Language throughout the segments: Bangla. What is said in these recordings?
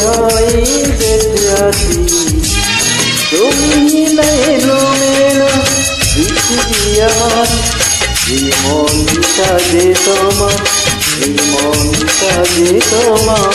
হয় বেঁচে আছি। তুমি এলোমেলো পৃথিবী আমার, এই মনটা যে তোমার, এই মনটা যে তোমার।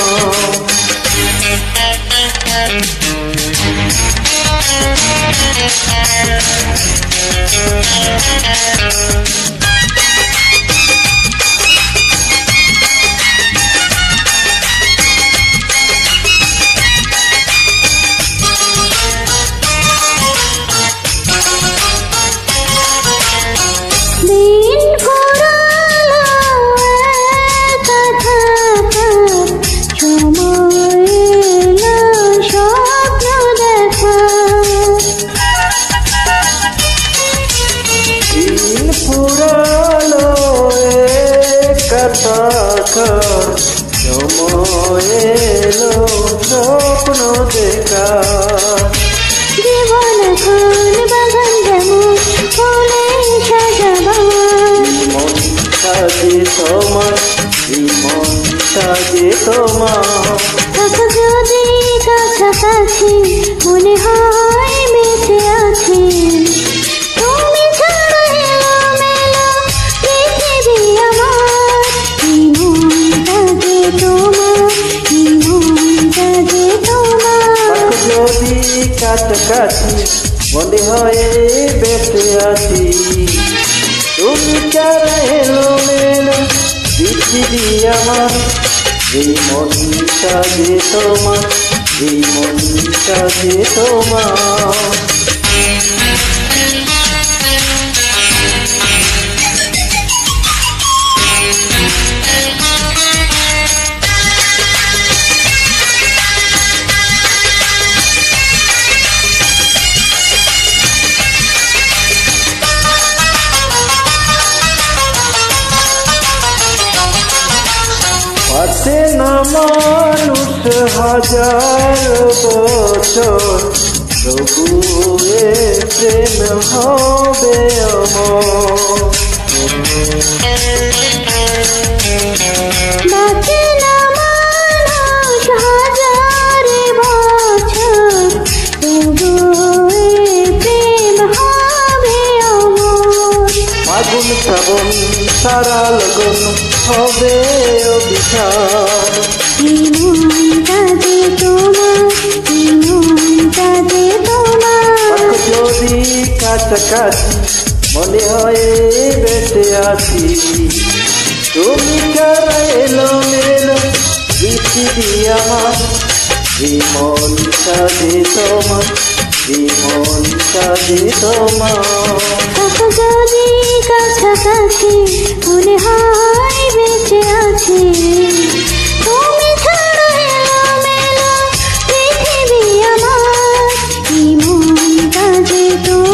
সময় এলো স্বপ্ন দেখা, জীবন ফুল বাগান যেমন ফুলে সাজাবো। মনটা যে তোমার, এই মনটা যে তোমার। থাকো যদি কাছাকাছি মনে হয় বেঁচে আছি। তুমি ছাড়া এলোমেলো পৃথিবী আমার, এই মনটা যে তোমার, এই মনটা যে তোমার। থাকো যদি কাছাকাছি মনে হয় বেঁচে আছি। তুমি ছাড়া এলোমেলো পৃথিবী আমার, এই মনটা যে তোমার, এই মনটা যে তোমার। পাশে না মানুষ হাজার বছর, তবু এ প্রেম হবে অমর। বাঁচে না মানুষ হাজার বছর, তবু এ প্রেম হবে অমর। আগুন শ্রাবণ সারা লগন হবে অভিশাপ। এই মনটা যে তোমার, এই মনটা যে তোমার। যদি কাছাকাছি মনে হয় বেঁচে আছি। তুমি ছাড়া এলোমেলো পৃথিবী আমার, এই মনটা যে তোমার, এই মনটা যে তোমার। থাকো যদি কাছাকাছি মনে হয় বেঁচে আছি। তুমি ছাড়া এলোমেলো পৃথিবী আমার, এই মনটা যে তোমার।